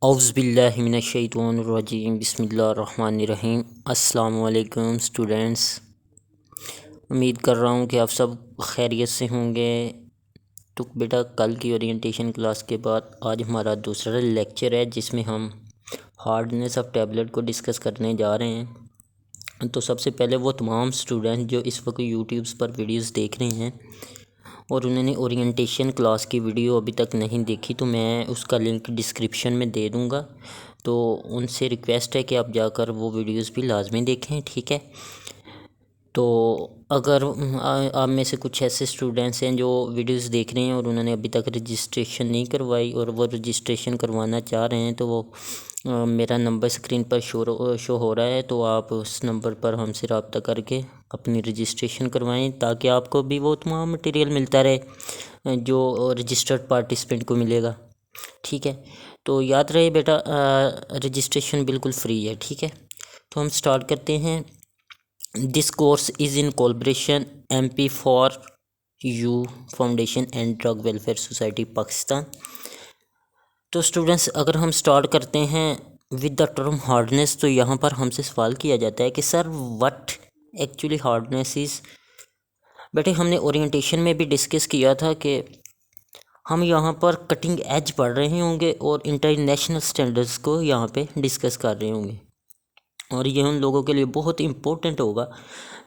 औज़ुबिल्लाहिमिनश्शैतानिर्रजीम बिस्मिल्लाहिर्रहमानिर्रहीम। अस्सलामु अलैकुम स्टूडेंट्स, उम्मीद कर रहा हूँ कि आप सब खैरियत से होंगे। तो बेटा, कल की ओरिएंटेशन क्लास के बाद आज हमारा दूसरा लेक्चर है जिसमें हम हार्डनेस ऑफ टैबलेट को डिस्कस करने जा रहे हैं। तो सबसे पहले वो तमाम स्टूडेंट जो इस वक्त यूट्यूब्स पर वीडियोस देख रहे हैं और उन्होंने ओरिएंटेशन क्लास की वीडियो अभी तक नहीं देखी, तो मैं उसका लिंक डिस्क्रिप्शन में दे दूँगा। तो उनसे रिक्वेस्ट है कि आप जाकर वो वीडियोस भी लाजमी देखें, ठीक है। तो अगर आप में से कुछ ऐसे स्टूडेंट्स हैं जो वीडियोस देख रहे हैं और उन्होंने अभी तक रजिस्ट्रेशन नहीं करवाई और वो रजिस्ट्रेशन करवाना चाह रहे हैं, तो वो मेरा नंबर स्क्रीन पर शो हो रहा है, तो आप उस नंबर पर हमसे रब्ता करके अपनी रजिस्ट्रेशन करवाएं ताकि आपको भी वो तमाम मटेरियल मिलता रहे जो रजिस्टर्ड पार्टिसिपेंट को मिलेगा, ठीक है। तो याद रहे बेटा, रजिस्ट्रेशन बिल्कुल फ्री है, ठीक है। तो हम स्टार्ट करते हैं। This course is in collaboration MP4U foundation and drug welfare society Pakistan. तो स्टूडेंट्स, अगर हम स्टार्ट करते हैं विद द टर्म हार्डनेस, तो यहाँ पर हमसे सवाल किया जाता है कि sir what actually hardness is. बेटे, हमने ओरिएंटेशन में भी डिस्कस किया था कि हम यहाँ पर कटिंग एज पढ़ रहे होंगे और इंटरनेशनल स्टैंडर्ड्स को यहाँ पे डिस्कस कर रहे होंगे, और ये उन लोगों के लिए बहुत इम्पोर्टेंट होगा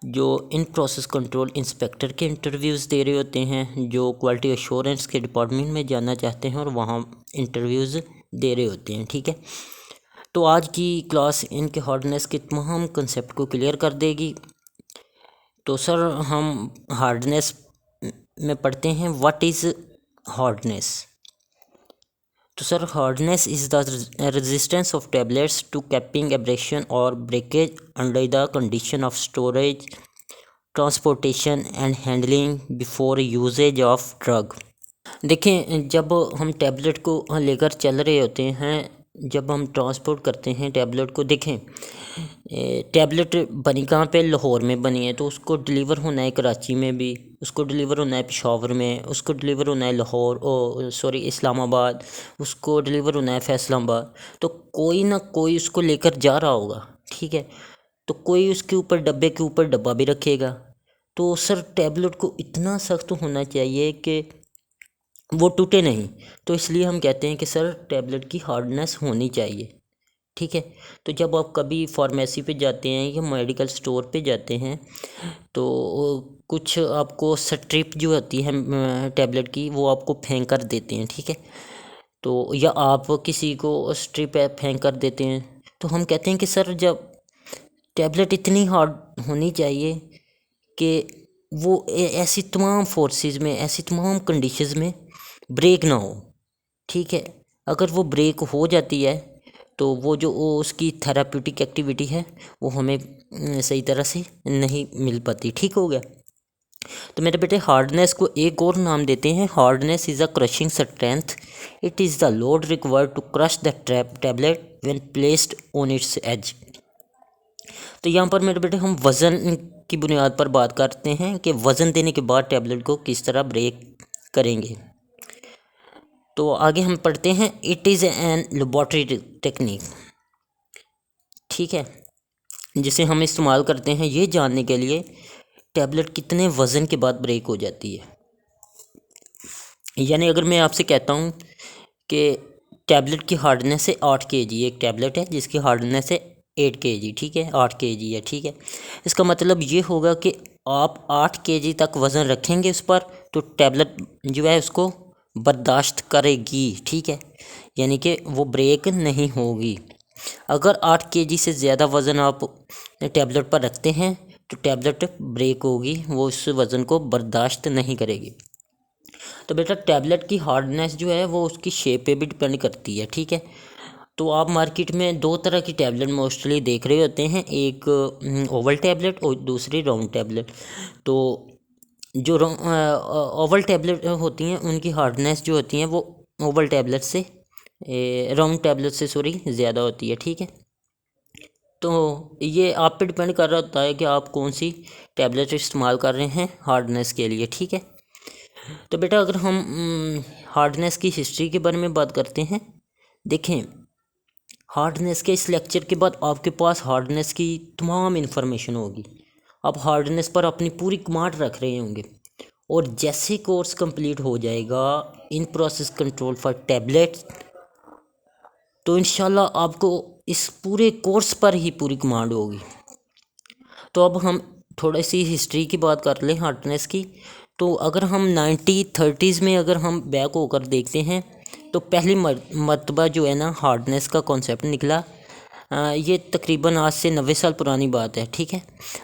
जो इन प्रोसेस कंट्रोल इंस्पेक्टर के इंटरव्यूज़ दे रहे होते हैं, जो क्वालिटी एश्योरेंस के डिपार्टमेंट में जाना चाहते हैं और वहाँ इंटरव्यूज़ दे रहे होते हैं, ठीक है। तो आज की क्लास इनके हार्डनेस के तमाम कंसेप्ट को क्लियर कर देगी। तो सर, हम हार्डनेस में पढ़ते हैं व्हाट इज़ हार्डनेस। तो sir, hardness is the resistance of tablets to capping, abrasion और breakage under the condition of storage, transportation and handling before usage of drug. देखें, जब हम टैबलेट को लेकर चल रहे होते हैं, जब हम ट्रांसपोर्ट करते हैं टैबलेट को, देखें टैबलेट बनी कहाँ पे, लाहौर में बनी है, तो उसको डिलीवर होना है कराची में भी, उसको डिलीवर होना है पेशावर में, उसको डिलीवर होना है इस्लामाबाद, उसको डिलीवर होना है फैसलाबाद। तो कोई ना कोई उसको लेकर जा रहा होगा, ठीक है। तो कोई उसके ऊपर डब्बे के ऊपर डब्बा भी रखेगा। तो सर, टैबलेट को इतना सख्त होना चाहिए कि वो टूटे नहीं। तो इसलिए हम कहते हैं कि सर टैबलेट की हार्डनेस होनी चाहिए, ठीक है। तो जब आप कभी फार्मेसी पे जाते हैं या मेडिकल स्टोर पे जाते हैं, तो कुछ आपको स्ट्रिप जो होती है टैबलेट की, वो आपको फेंक कर देते हैं, ठीक है। तो या आप किसी को स्ट्रिप फेंक कर देते हैं। तो हम कहते हैं कि सर, जब टैबलेट इतनी हार्ड होनी चाहिए कि वो ऐसी तमाम फोर्सेस में, ऐसी तमाम कंडीशंस में ब्रेक ना हो, ठीक है। अगर वो ब्रेक हो जाती है तो वो उसकी थेराप्यूटिक एक्टिविटी है वो हमें सही तरह से नहीं मिल पाती, ठीक हो गया। तो मेरे बेटे, हार्डनेस को एक और नाम देते हैं, hardness is a crushing strength, it is the load required to crush the tablet when placed on its edge. तो यहाँ पर मेरे बेटे हम वज़न की बुनियाद पर बात करते हैं कि वज़न देने के बाद टैबलेट को किस तरह ब्रेक करेंगे। तो आगे हम पढ़ते हैं, it is an laboratory technique, ठीक है, जिसे हम इस्तेमाल करते हैं ये जानने के लिए टैबलेट कितने वज़न के बाद ब्रेक हो जाती है। यानी अगर मैं आपसे कहता हूँ कि टैबलेट की हार्डनेस है 8 kg, एक टैबलेट है जिसकी हार्डनेस है 8 kg, ठीक है, 8 kg है, ठीक है। इसका मतलब ये होगा कि आप 8 kg तक वज़न रखेंगे उस पर, तो टैबलेट जो है उसको बर्दाश्त करेगी, ठीक है, यानी कि वो ब्रेक नहीं होगी। अगर 8 kg से ज़्यादा वज़न आप टैबलेट पर रखते हैं तो टैबलेट ब्रेक होगी, वो उस वज़न को बर्दाश्त नहीं करेगी। तो बेटा, टैबलेट की हार्डनेस जो है वो उसकी शेप पे भी डिपेंड करती है, ठीक है। तो आप मार्केट में दो तरह की टैबलेट मोस्टली देख रहे होते हैं, एक ओवल टैबलेट और दूसरी राउंड टैबलेट। तो जो ओवल टैबलेट होती हैं उनकी हार्डनेस जो होती हैं वो ओवल टैबलेट से, राउंड टैबलेट से सॉरी, ज़्यादा होती है, ठीक है। तो ये आप पे डिपेंड कर रहा होता है कि आप कौन सी टैबलेट इस्तेमाल कर रहे हैं हार्डनेस के लिए, ठीक है। तो बेटा, अगर हम हार्डनेस की हिस्ट्री के बारे में बात करते हैं, देखें हार्डनेस के इस लेक्चर के बाद आपके पास हार्डनेस की तमाम इन्फॉर्मेशन होगी। आप हार्डनेस पर अपनी पूरी कमांड रख रहे होंगे, और जैसे कोर्स कंप्लीट हो जाएगा इन प्रोसेस कंट्रोल फॉर टैबलेट्स, तो इंशाल्लाह आपको इस पूरे कोर्स पर ही पूरी कमांड होगी। तो अब हम थोड़ी सी हिस्ट्री की बात कर लें हार्डनेस की। तो अगर हम 1930s में अगर हम बैक होकर देखते हैं तो पहली मरतबा जो है ना हार्डनेस का कॉन्सेप्ट निकला। ये तकरीबन आज से 90 साल पुरानी बात है, ठीक है,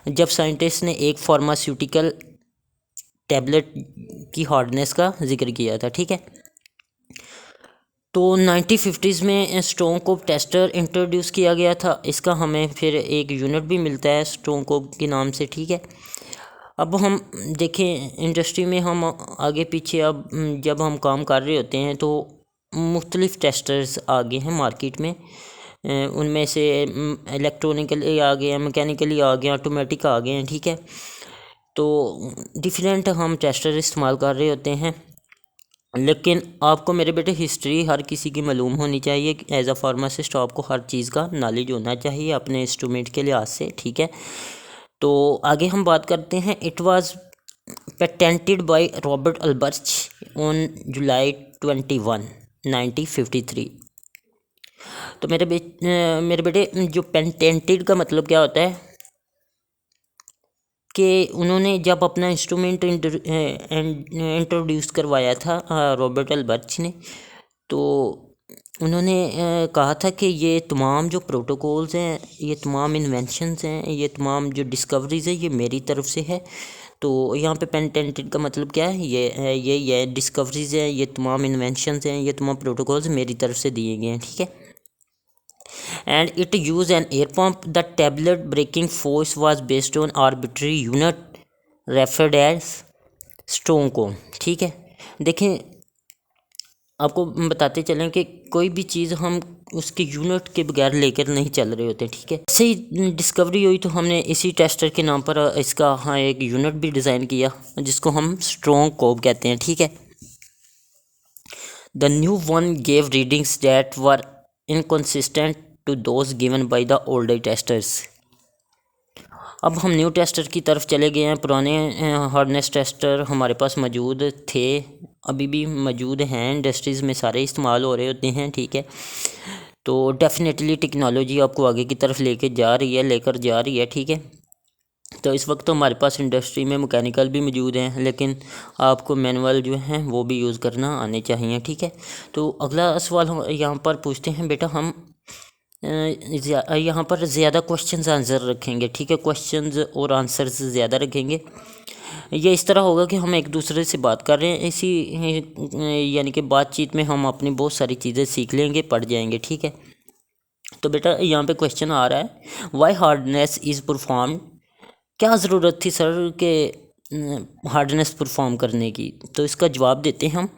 जब साइंटिस्ट ने एक फार्मास्यूटिकल टैबलेट की हार्डनेस का जिक्र किया था, ठीक है। तो 1950s में स्टोनकोप टेस्टर इंट्रोड्यूस किया गया था। इसका हमें फिर एक यूनिट भी मिलता है स्टोनकोप के नाम से, ठीक है। अब हम देखें इंडस्ट्री में हम आगे पीछे, अब जब हम काम कर रहे होते हैं तो मुख्तलिफ़ टेस्टर्स आ गए हैं मार्केट में। उनमें से इलेक्ट्रॉनिकली आ गए हैं, मैकेनिकली आ गए हैं, ऑटोमेटिक आ गए हैं, ठीक है। तो डिफरेंट हम टेस्टर इस्तेमाल कर रहे होते हैं, लेकिन आपको मेरे बेटे हिस्ट्री हर किसी की मालूम होनी चाहिए। एज अ फार्मासिस्ट आपको हर चीज़ का नॉलेज होना चाहिए अपने इंस्ट्रूमेंट के लिहाज से, ठीक है। तो आगे हम बात करते हैं। It was patented by Robert Albrecht on July 21, 1953। तो मेरे बेटे जो पेटेंटेड का मतलब क्या होता है कि उन्होंने जब अपना इंस्ट्रूमेंट इंट्रोड्यूस करवाया था रॉबर्ट अल्बर्च ने, तो उन्होंने कहा था कि ये तमाम जो प्रोटोकॉल्स हैं, ये तमाम इन्वेंशंस हैं, ये तमाम जो डिस्कवरीज़ है ये मेरी तरफ से है। तो यहाँ पे पेटेंटेड का मतलब क्या है, ये डिस्कवरीज़ हैं, ये तमाम इन्वेंशंस हैं, ये तमाम प्रोटोकॉल्स मेरी तरफ से दिए गए हैं, ठीक है। And it used an air pump. The tablet breaking force was based on arbitrary unit referred as स्टोनकोप, ठीक है। देखें आपको बताते चलें कि कोई भी चीज़ हम उसके यूनिट के बगैर लेकर नहीं चल रहे होते, ठीक है। ऐसे ही डिस्कवरी हुई तो हमने इसी टेस्टर के नाम पर इसका एक यूनिट भी डिज़ाइन किया जिसको हम स्टोनकोप कहते हैं, ठीक है। The new one gave readings that were inconsistent to those given by the older testers. अब हम न्यू टेस्टर की तरफ चले गए हैं। पुराने हार्डनेस टेस्टर हमारे पास मौजूद थे, अभी भी मौजूद हैं, इंडस्ट्रीज़ में सारे इस्तेमाल हो रहे होते हैं, ठीक है। तो डेफिनेटली टेक्नोलॉजी आपको आगे की तरफ लेकर जा रही है, ठीक है। तो इस वक्त तो हमारे पास इंडस्ट्री में मैकेनिकल भी मौजूद हैं, लेकिन आपको मैनुअल जो हैं वो भी यूज़ करना आने चाहिए, ठीक है। तो अगला सवाल हम यहाँ पर पूछते हैं बेटा, हम यहाँ पर ज़्यादा क्वेश्चंस आंसर रखेंगे, ठीक है, क्वेश्चंस और आंसर्स ज़्यादा रखेंगे। ये इस तरह होगा कि हम एक दूसरे से बात कर रहे हैं, इसी यानी कि बातचीत में हम अपनी बहुत सारी चीज़ें सीख लेंगे, पढ़ जाएंगे, ठीक है। तो बेटा यहाँ पे क्वेश्चन आ रहा है, वाई हार्डनेस इज़ परफॉर्म्ड। क्या ज़रूरत थी सर के हार्डनेस परफॉर्म करने की? तो इसका जवाब देते हैं हम,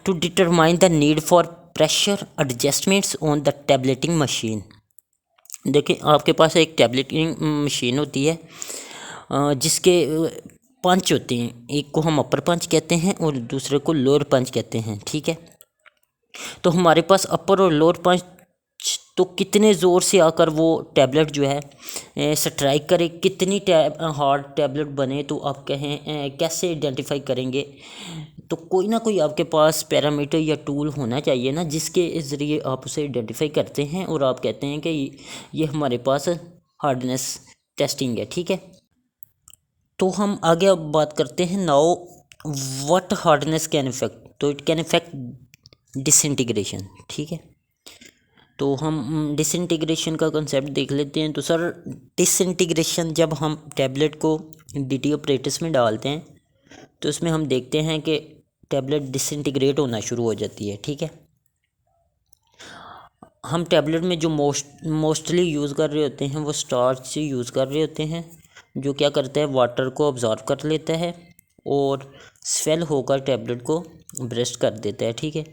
to determine the need for pressure adjustments on the tabletting machine. देखिए आपके पास एक टैबलेटिंग मशीन होती है जिसके पंच होते हैं, एक को हम अपर पंच कहते हैं और दूसरे को लोअर पंच कहते हैं, ठीक है। तो हमारे पास अपर और लोअर पंच, तो कितने ज़ोर से आकर वो टैबलेट जो है स्ट्राइक करे, कितनी हार्ड टैबलेट बने, तो आप कहें कैसे आइडेंटिफाई करेंगे? तो कोई ना कोई आपके पास पैरामीटर या टूल होना चाहिए ना, जिसके ज़रिए आप उसे आइडेंटिफाई करते हैं और आप कहते हैं कि ये हमारे पास हार्डनेस टेस्टिंग है, ठीक है। तो हम आगे अब बात करते हैं, now what hardness can effect. तो इट कैन इफेक्ट डिसइंटीग्रेशन, ठीक है। तो हम डिसइंटीग्रेशन का कंसेप्ट देख लेते हैं। तो सर डिसइंटीग्रेशन, जब हम टैबलेट को डीटी ऑपरेटर्स में डालते हैं तो इसमें हम देखते हैं कि टैबलेट डिसइंटीग्रेट होना शुरू हो जाती है, ठीक है। हम टैबलेट में जो मोस्टली यूज़ कर रहे होते हैं वो स्टार्च से यूज़ कर रहे होते हैं, जो क्या करता है वाटर को ऑब्जॉर्व कर लेता है और स्वेल होकर टैबलेट को ब्रेस्ट कर देता है, ठीक है।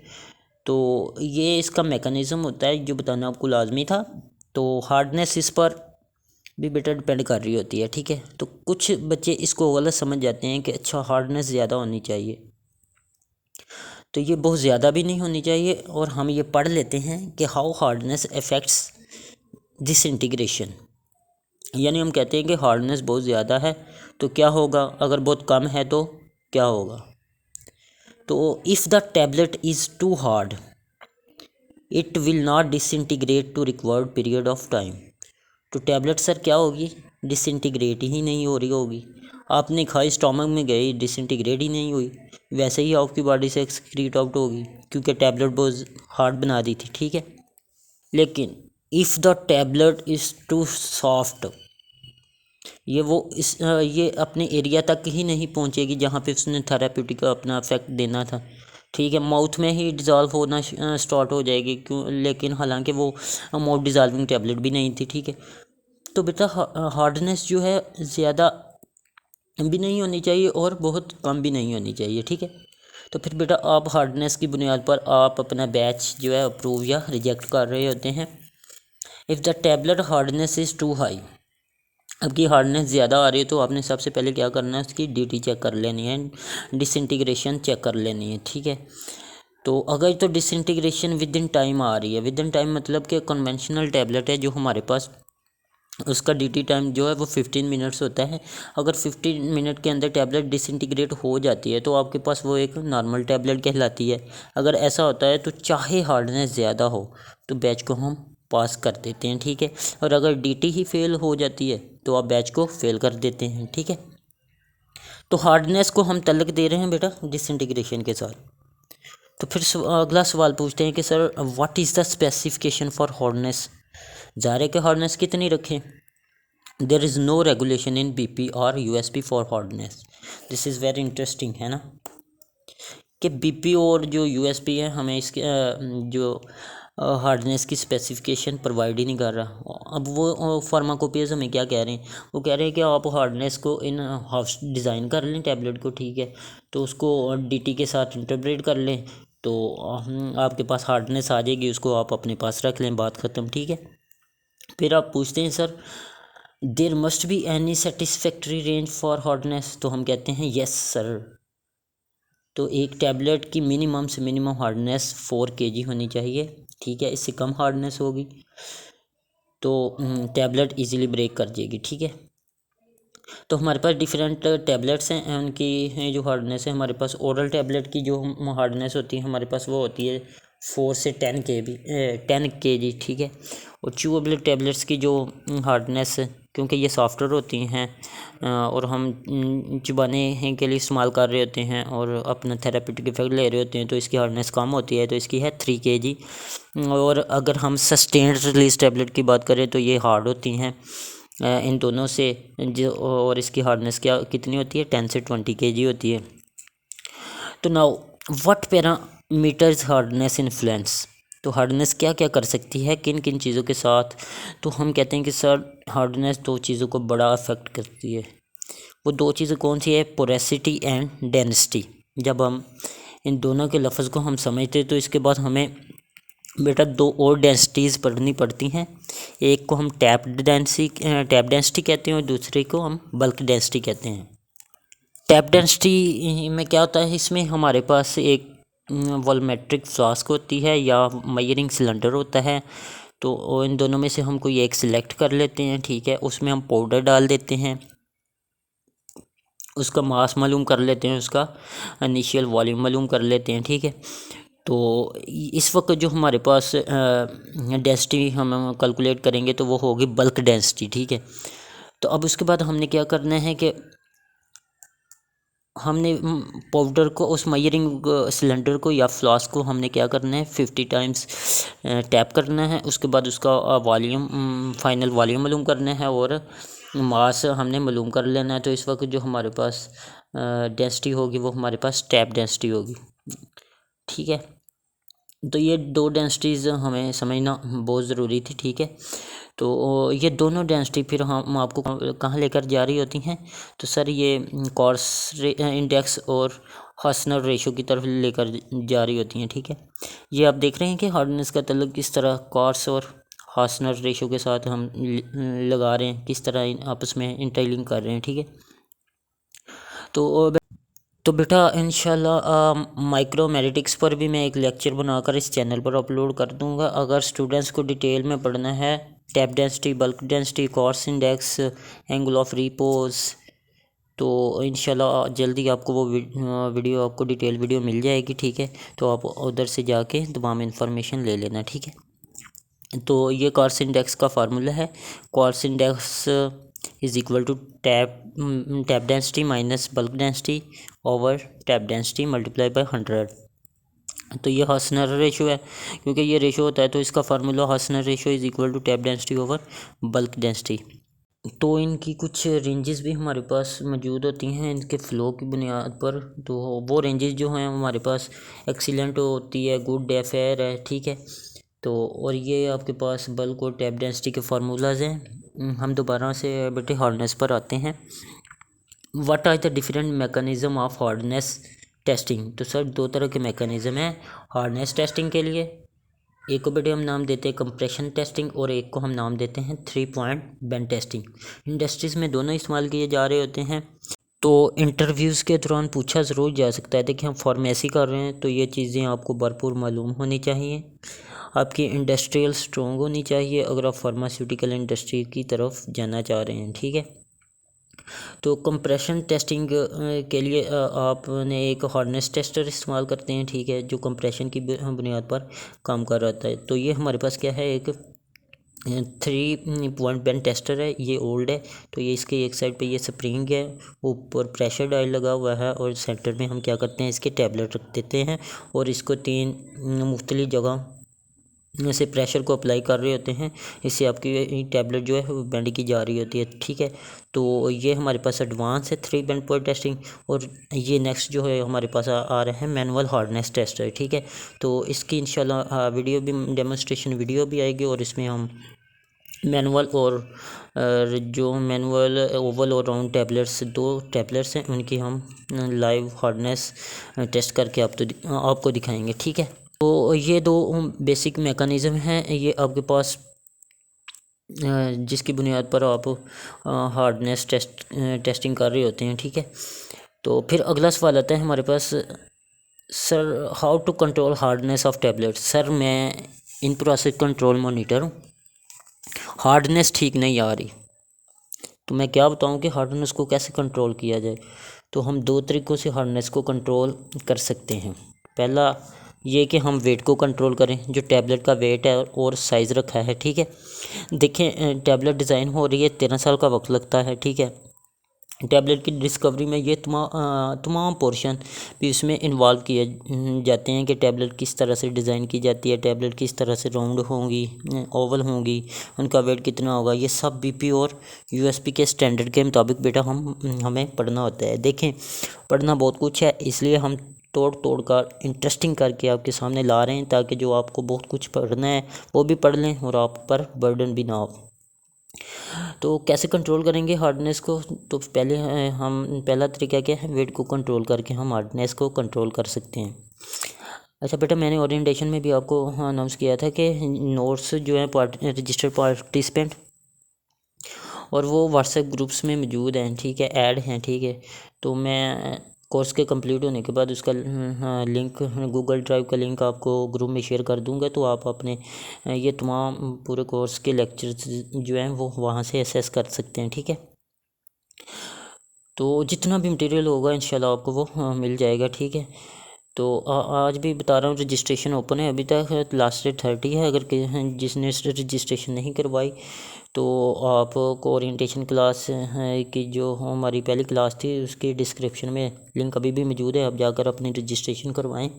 तो ये इसका मेकनिज़म होता है जो बताना आपको लाजमी था। तो हार्डनेस इस पर भी बेटा डिपेंड कर रही होती है, ठीक है। तो कुछ बच्चे इसको गलत समझ जाते हैं कि अच्छा हार्डनेस ज़्यादा होनी चाहिए। तो ये बहुत ज़्यादा भी नहीं होनी चाहिए। और हम ये पढ़ लेते हैं कि हाउ हार्डनेस अफेक्ट्स डिसइंटीग्रेशन, यानी हम कहते हैं कि हार्डनेस बहुत ज़्यादा है तो क्या होगा, अगर बहुत कम है तो क्या होगा। तो if the tablet is too hard it will not disintegrate to required period of time. तो टैबलेट सर क्या होगी, डिसइंटीग्रेट ही नहीं हो रही होगी। आपने खाई, स्टोमक में गई, डिसइंटीग्रेट ही नहीं हुई, वैसे ही आपकी बॉडी से एक्सक्रीट आउट होगी, क्योंकि टैबलेट बहुत हार्ड बना दी थी, ठीक है। लेकिन if the tablet is too soft, ये अपने एरिया तक ही नहीं पहुंचेगी जहाँ पे उसने थेराप्यूटिक का अपना इफेक्ट देना था, ठीक है। माउथ में ही डिज़ोल्व होना स्टार्ट हो जाएगी, क्यों, लेकिन हालांकि वो माउथ डिज़ोल्विंग टैबलेट भी नहीं थी, ठीक है। तो बेटा हार्डनेस जो है ज़्यादा भी नहीं होनी चाहिए और बहुत कम भी नहीं होनी चाहिए, ठीक है। तो फिर बेटा आप हार्डनेस की बुनियाद पर आप अपना बैच जो है अप्रूव या रिजेक्ट कर रहे होते हैं। If the tablet hardness is too high, अब की हार्डनेस ज़्यादा आ रही है तो आपने सबसे पहले क्या करना है, उसकी ड्यूटी चेक कर लेनी है, डिसइंटीग्रेशन चेक कर लेनी है, ठीक है। तो अगर तो डिसइंटीग्रेशन विद इन टाइम आ रही है, विद इन टाइम मतलब कि कन्वेंशनल टैबलेट है जो हमारे पास, उसका ड्यूटी टाइम जो है वो 15 मिनट्स होता है। अगर 15 मिनट के अंदर टैबलेट डिसइंटीग्रेट हो जाती है तो आपके पास वो एक नॉर्मल टैबलेट कहलाती है। अगर ऐसा होता है तो चाहे हार्डनेस ज़्यादा हो तो बैच को हम पास कर देते हैं, ठीक है। और अगर डीटी ही फेल हो जाती है तो आप बैच को फेल कर देते हैं, ठीक है। तो हार्डनेस को हम तल्लक दे रहे हैं बेटा डिसइंटीग्रेशन के साथ। तो फिर अगला सवाल पूछते हैं कि sir what is the specification for hardness, ज़ारे के हार्डनेस कितनी रखें। There is no regulation in BP और USP for hardness. This is very interesting, है ना, कि बीपी और जो यूएसपी है हमें इसके जो हार्डनेस की स्पेसिफिकेशन प्रोवाइड ही नहीं कर रहा। अब वो फार्माकोपियर्स हमें क्या कह रहे हैं, वो कह रहे हैं कि आप हार्डनेस को इन हाउस डिज़ाइन कर लें टैबलेट को, ठीक है। तो उसको डीटी के साथ इंटरप्रेट कर लें तो आपके पास हार्डनेस आ जाएगी, उसको आप अपने पास रख लें, बात ख़त्म, ठीक है। फिर आप पूछते हैं sir there must be any satisfactory range for hardness, तो हम कहते हैं यस सर। तो एक टैबलेट की मिनिमम से मिनिमम हार्डनेस 4 kg होनी चाहिए, ठीक है। इससे कम हार्डनेस होगी तो टैबलेट इजीली ब्रेक कर जाएगी, ठीक है। तो हमारे पास डिफरेंट टैबलेट्स हैं, उनकी जो हार्डनेस है, हमारे पास ओरल टैबलेट की जो हार्डनेस होती है हमारे पास वो होती है 4 से 10 kg, ठीक है। और च्यूएबल टैबलेट्स की जो हार्डनेस, क्योंकि ये सॉफ्टवेयर होती हैं और हम चबाने के लिए इस्तेमाल कर रहे होते हैं और अपना थेराप्यूटिक इफेक्ट ले रहे होते हैं, तो इसकी हार्डनेस कम होती है, तो इसकी है 3 kg। और अगर हम सस्टेन्ड रिलीज टैबलेट की बात करें तो ये हार्ड होती हैं इन दोनों से जो, और इसकी हार्डनेस क्या कितनी होती है 10 से 20 kg होती है। तो now what parameters hardness influence, तो हार्डनेस क्या क्या कर सकती है किन किन चीज़ों के साथ। तो हम कहते हैं कि सर हार्डनेस 2 चीज़ों को बड़ा अफेक्ट करती है। वो 2 चीज़ें कौन सी है, पोरेसिटी एंड डेंसिटी। जब हम इन दोनों के लफ्ज़ को हम समझते तो इसके बाद हमें बेटा 2 और डेंसिटीज़ पढ़नी पड़ती हैं। एक को हम टैप डेंसिटी कहते हैं और दूसरे को हम बल्क डेंसिटी कहते हैं। टैप डेंसिटी में क्या होता है, इसमें हमारे पास एक वॉल्यूमेट्रिक फ्लास्क होती है या मेजरिंग सिलेंडर होता है। तो इन दोनों में से हम कोई एक सिलेक्ट कर लेते हैं, ठीक है। उसमें हम पाउडर डाल देते हैं, उसका मास मालूम कर लेते हैं, उसका इनिशियल वॉल्यूम मालूम कर लेते हैं, ठीक है। तो इस वक्त जो हमारे पास डेंसिटी हम कैलकुलेट करेंगे तो वो होगी बल्क डेंसिटी, ठीक है। तो अब उसके बाद हमने क्या करना है कि हमने पाउडर को उस मेजरिंग सिलेंडर को या फ्लास्क को हमने क्या करना है 50 टाइम्स टैप करना है। उसके बाद उसका वॉल्यूम फाइनल वॉल्यूम मालूम करना है और मास हमने मालूम कर लेना है। तो इस वक्त जो हमारे पास डेंसिटी होगी वो हमारे पास टैप डेंसिटी होगी, ठीक है। तो ये 2 डेंसिटीज़ हमें समझना बहुत ज़रूरी थी, ठीक है। तो ये दोनों डेंसिटी फिर हम आपको कहाँ लेकर जा रही होती हैं, तो सर ये कॉर्स इंडेक्स और हार्सनर रेशो की तरफ लेकर जा रही होती हैं, ठीक है। ये आप देख रहे हैं कि हार्डनेस का ताल्लुक किस तरह कॉर्स और हार्सनर रेशो के साथ हम लगा रहे हैं, किस तरह आपस में इंटरलिंक कर रहे हैं, ठीक है। तो तो बेटा इंशाल्लाह माइक्रोमेटिक्स पर भी मैं एक लेक्चर बनाकर इस चैनल पर अपलोड कर दूंगा। अगर स्टूडेंट्स को डिटेल में पढ़ना है, tap density, bulk density, cost index, angle of repose, तो इंशाल्लाह जल्दी आपको वो वीडियो आपको डिटेल वीडियो मिल जाएगी। ठीक है, तो आप उधर से जाके तमाम इन्फॉर्मेशन ले लेना। ठीक है, तो ये कॉस्ट इंडेक्स का फार्मूला है। Cost index is equal to tap density minus bulk density over tap density multiply by 100। तो ये हासनर रेशो है, क्योंकि ये रेशो होता है तो इसका formula Hausner ratio is equal to tap density over bulk density. तो इनकी कुछ रेंजेस भी हमारे पास मौजूद होती हैं इनके फ़्लो की बुनियाद पर। तो वो रेंजेस जो हैं हमारे पास एक्सीलेंट होती है, गुड है, फेयर है। ठीक है, तो और ये आपके पास बल्क और टैप डेंसिटी के फार्मूलाज हैं। हम दोबारा से बेटे हार्डनेस पर आते हैं। What are the different mechanism of hardness testing. तो सर दो तरह के मैकेनिज़्म हैं हार्डनेस टेस्टिंग के लिए। एक को बेटे हम नाम देते हैं कंप्रेशन टेस्टिंग और एक को हम नाम देते हैं 3 पॉइंट बेंड टेस्टिंग। इंडस्ट्रीज़ में दोनों इस्तेमाल किए जा रहे होते हैं। तो इंटरव्यूज़ के दौरान पूछा ज़रूर जा सकता है। देखिए हम फार्मेसी कर रहे हैं तो ये चीज़ें आपको भरपूर मालूम होनी चाहिए। आपकी इंडस्ट्रियल स्ट्रॉन्ग होनी चाहिए अगर आप फार्मास्यूटिकल इंडस्ट्री की तरफ जाना चाह रहे हैं। ठीक है, तो कंप्रेशन टेस्टिंग के लिए आपने एक हार्डनेस टेस्टर इस्तेमाल करते हैं। ठीक है, जो कंप्रेशन की बुनियाद पर काम कर रहा है। तो ये हमारे पास क्या है, एक 3 पॉइंट बेंड टेस्टर है। ये ओल्ड है, तो ये इसके एक साइड पे ये स्प्रिंग है, ऊपर प्रेशर डायल लगा हुआ है और सेंटर में हम क्या करते हैं इसके टैबलेट रख देते हैं और इसको 3 मुख्तलिफ जगह से प्रेशर को अप्लाई कर रहे होते हैं। इससे आपकी टैबलेट जो है वो बेंड की जा रही होती है। ठीक है, तो ये हमारे पास एडवांस है 3 बेंड पॉइंट टेस्टिंग। और ये नेक्स्ट जो है हमारे पास आ रहा है मैनुअल हार्डनेस टेस्टर। ठीक है, तो इसकी इंशाल्लाह वीडियो भी डेमोन्स्ट्रेशन वीडियो भी आएगी और इसमें हम मैनुअल और जो मैनुअल ओवल और राउंड टैबलेट्स 2 टैबलेट्स हैं उनकी हम लाइव हार्डनेस टेस्ट करके आपको दिखाएंगे। ठीक है, तो ये 2 बेसिक मैकेनिज़्म हैं ये आपके पास जिसकी बुनियाद पर आप हार्डनेस टेस्टिंग कर रहे होते हैं। ठीक है, तो फिर अगला सवाल आता है हमारे पास, sir how to control hardness of tablet. Sir मैं इन प्रोसेस कंट्रोल मॉनिटर हूँ, हार्डनेस ठीक नहीं आ रही, तो मैं क्या बताऊँ कि हार्डनेस को कैसे कंट्रोल किया जाए। तो हम 2 तरीक़ों से हार्डनेस को कंट्रोल कर सकते हैं। पहला ये कि हम वेट को कंट्रोल करें, जो टैबलेट का वेट है और साइज़ रखा है। ठीक है, देखें टैबलेट डिज़ाइन हो रही है, 13 साल का वक्त लगता है। ठीक है, टैबलेट की डिस्कवरी में ये तमाम पोर्शन भी उसमें इन्वॉल्व किए जाते हैं कि टैबलेट किस तरह से डिज़ाइन की जाती है, टैबलेट किस तरह से राउंड होंगी, ओवल होंगी, उनका वेट कितना होगा। ये सब बीपी और यूएसपी के स्टैंडर्ड के मुताबिक बेटा हमें पढ़ना होता है। देखें पढ़ना बहुत कुछ है, इसलिए हम तोड़ कर इंटरेस्टिंग करके आपके सामने ला रहे हैं ताकि जो आपको बहुत कुछ पढ़ना है वो भी पढ़ लें और आप पर बर्डन भी ना हो। तो कैसे कंट्रोल करेंगे हार्डनेस को, तो पहला तरीका क्या है, वेट को कंट्रोल करके हम हार्डनेस को कंट्रोल कर सकते हैं। अच्छा बेटा मैंने ओरिएंटेशन में भी आपको अनाउंस किया था कि नोट्स जो हैं रजिस्टर्ड पार्टिसिपेंट और वो व्हाट्सएप ग्रुप्स में मौजूद हैं। ठीक है, ऐड हैं। ठीक है, तो मैं कोर्स के कंप्लीट होने के बाद उसका लिंक गूगल ड्राइव का लिंक आपको ग्रुप में शेयर कर दूंगा, तो आप अपने ये तमाम पूरे कोर्स के लेक्चर्स जो हैं वो वहाँ से एक्सेस कर सकते हैं। ठीक है, तो जितना भी मटेरियल होगा इंशाल्लाह आपको वो मिल जाएगा। ठीक है, तो आज भी बता रहा हूँ रजिस्ट्रेशन ओपन है अभी तक, लास्ट डेट 30 है। अगर जिसने रजिस्ट्रेशन नहीं करवाई तो आपको ओरिएंटेशन क्लास की जो हमारी पहली क्लास थी उसकी डिस्क्रिप्शन में लिंक अभी भी मौजूद है, आप जाकर अपनी रजिस्ट्रेशन करवाएं।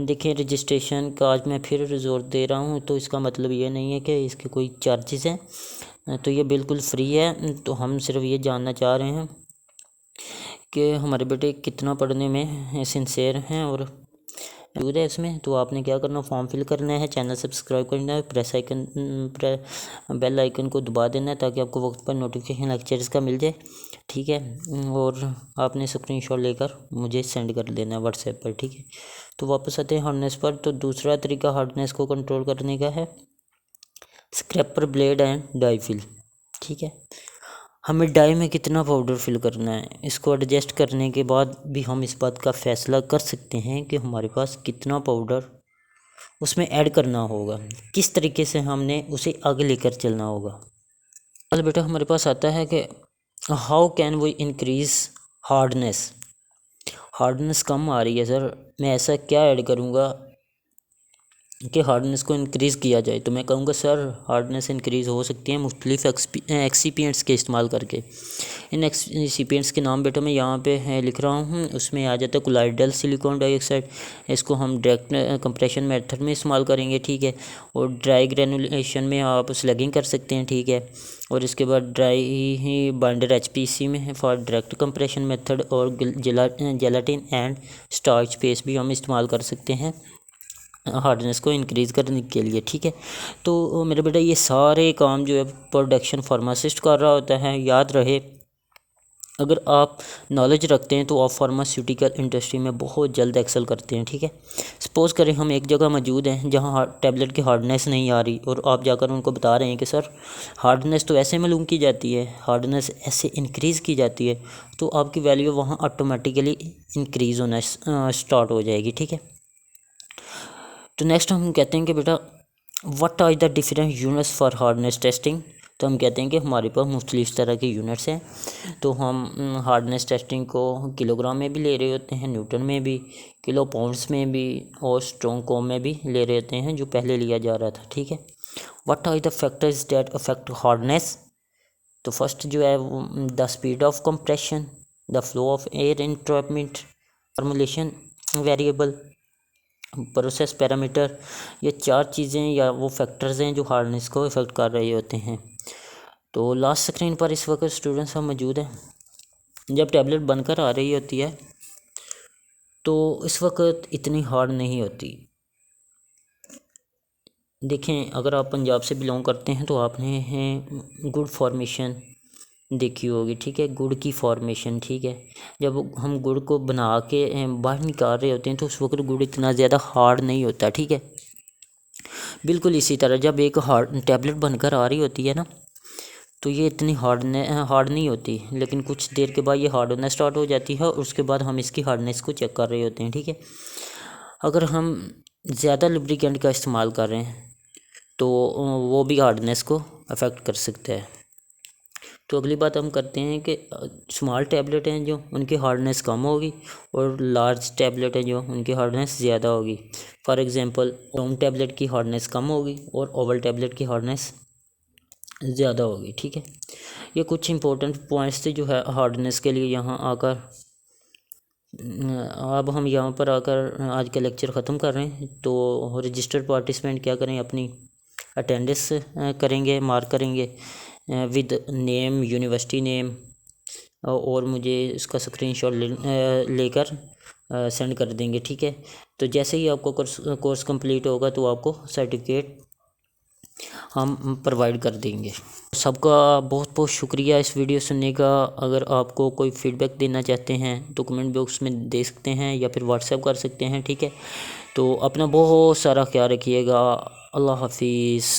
देखिए रजिस्ट्रेशन का आज मैं फिर ज़ोर दे रहा हूँ, तो इसका मतलब ये नहीं है कि इसके कोई चार्जेस हैं, तो ये बिल्कुल फ्री है। तो हम सिर्फ ये जानना चाह रहे हैं कि हमारे बेटे कितना पढ़ने में सिंसेयर हैं और मौजूद है इसमें। तो आपने क्या करना, फॉर्म फिल करना है, चैनल सब्सक्राइब करना है, बेल आइकन को दबा देना है ताकि आपको वक्त पर नोटिफिकेशन लेक्चर्स का मिल जाए। ठीक है, और आपने स्क्रीनशॉट लेकर मुझे सेंड कर देना है व्हाट्सएप पर। ठीक है, तो वापस आते हैं हार्डनेस पर। तो दूसरा तरीका हार्डनेस को कंट्रोल करने का है scraper blade and die fill. ठीक है, हमें डाई में कितना पाउडर फिल करना है, इसको एडजस्ट करने के बाद भी हम इस बात का फैसला कर सकते हैं कि हमारे पास कितना पाउडर उसमें ऐड करना होगा, किस तरीके से हमने उसे आगे लेकर चलना होगा। चल बेटा हमारे पास आता है कि how can we increase hardness. Hardness कम आ रही है सर, मैं ऐसा क्या ऐड करूँगा कि हार्डनेस को इंक्रीज़ किया जाए। तो मैं कहूँगा सर हार्डनेस इंक्रीज़ हो सकती है मुख्तलिफ़ एक्सीपियंट्स के इस्तेमाल करके। इन एक्सीपियंट्स के नाम बेटा मैं यहाँ पे लिख रहा हूँ, उसमें आ जाता है कोलाइडल सिलिकॉन डाइऑक्साइड। इसको हम डायरेक्ट कंप्रेशन मेथड में इस्तेमाल करेंगे, ठीक है। और ड्राई ग्रेनुलेशन में आप स्लगिंग कर सकते हैं, ठीक है। और इसके बाद ड्राई बाइंडर HPC में है फॉर डायरेक्ट कंप्रेशन मेथड। और जेलाटिन एंड स्टार्च पेस्ट भी हम इस्तेमाल कर सकते हैं हार्डनेस को इंक्रीज़ करने के लिए, ठीक है। तो मेरे बेटा ये सारे काम जो है प्रोडक्शन फार्मासिस्ट कर रहा होता है। याद रहे अगर आप नॉलेज रखते हैं तो आप फार्मास्यूटिकल इंडस्ट्री में बहुत जल्द एक्सेल करते हैं, ठीक है। सपोज़ करें हम एक जगह मौजूद हैं जहां टैबलेट की हार्डनेस नहीं आ रही और आप जाकर उनको बता रहे हैं कि सर हार्डनेस तो ऐसे मालूम की जाती है, हार्डनेस ऐसे इंक्रीज़ की जाती है, तो आपकी वैल्यू वहाँ ऑटोमेटिकली इंक्रीज़ होना स्टार्ट हो जाएगी, ठीक है। तो नेक्स्ट हम कहते हैं कि बेटा what are the different units for hardness testing. तो हम कहते हैं कि हमारे पास मुख्तलिफ़ तरह के यूनिट्स हैं। तो हम हार्डनेस टेस्टिंग को किलोग्राम में भी ले रहे होते हैं, न्यूटन में भी, किलो पाउंड्स में भी और स्ट्रॉन्ग में भी ले रहे होते हैं, जो पहले लिया जा रहा था, ठीक है। What are the factors that affect hardness. तो फर्स्ट जो है the speed of compression, the flow of air entrapment, formulation variable, process parameter. ये चार चीज़ें या वो फैक्टर्स हैं जो हार्डनेस को इफ़ेक्ट कर रहे होते हैं। तो लास्ट स्क्रीन पर इस वक्त स्टूडेंट्स हम मौजूद हैं। जब टैबलेट बनकर आ रही होती है तो इस वक्त इतनी हार्ड नहीं होती। देखें अगर आप पंजाब से बिलोंग करते हैं तो आपने गुड़ फॉर्मेशन देखी होगी, ठीक है, गुड़ की फॉर्मेशन, ठीक है। जब हम गुड़ को बना के बाहर निकाल रहे होते हैं तो उस वक्त गुड़ इतना ज़्यादा हार्ड नहीं होता, ठीक है। बिल्कुल इसी तरह जब एक हार्ड टैबलेट बनकर आ रही होती है ना तो ये इतनी हार्ड नहीं होती, लेकिन कुछ देर के बाद ये हार्ड होना स्टार्ट हो जाती है और उसके बाद हम इसकी हार्डनेस को चेक कर रहे होते हैं, ठीक है। अगर हम ज़्यादा लुब्रिकेंट का इस्तेमाल कर रहे हैं तो वो भी हार्डनेस को अफेक्ट कर सकता है। तो अगली बात हम करते हैं कि स्मॉल टैबलेट हैं जो उनकी हार्डनेस कम होगी और लार्ज टैबलेट हैं जो उनकी हार्डनेस ज़्यादा होगी। फॉर एग्जांपल राउंड टैबलेट की हार्डनेस कम होगी और ओवल टैबलेट की हार्डनेस ज़्यादा होगी, ठीक है। ये कुछ इंपॉर्टेंट पॉइंट्स थे जो है हार्डनेस के लिए। यहाँ आकर अब हम यहाँ पर आकर आज का लेक्चर ख़त्म कर रहे हैं। तो रजिस्टर्ड पार्टिसिपेंट क्या करें, अपनी अटेंडेंस करेंगे, मार्क करेंगे विद नेम, यूनिवर्सिटी नेम, और मुझे इसका स्क्रीनशॉट लेकर सेंड कर देंगे, ठीक है। तो जैसे ही आपको कोर्स कंप्लीट होगा तो आपको सर्टिफिकेट हम प्रोवाइड कर देंगे। सबका बहुत बहुत शुक्रिया इस वीडियो सुनने का। अगर आपको कोई फीडबैक देना चाहते हैं तो कमेंट बॉक्स में दे सकते हैं या फिर व्हाट्सएप कर सकते हैं, ठीक है। तो अपना बहुत सारा ख्याल रखिएगा। अल्लाह हाफिज़।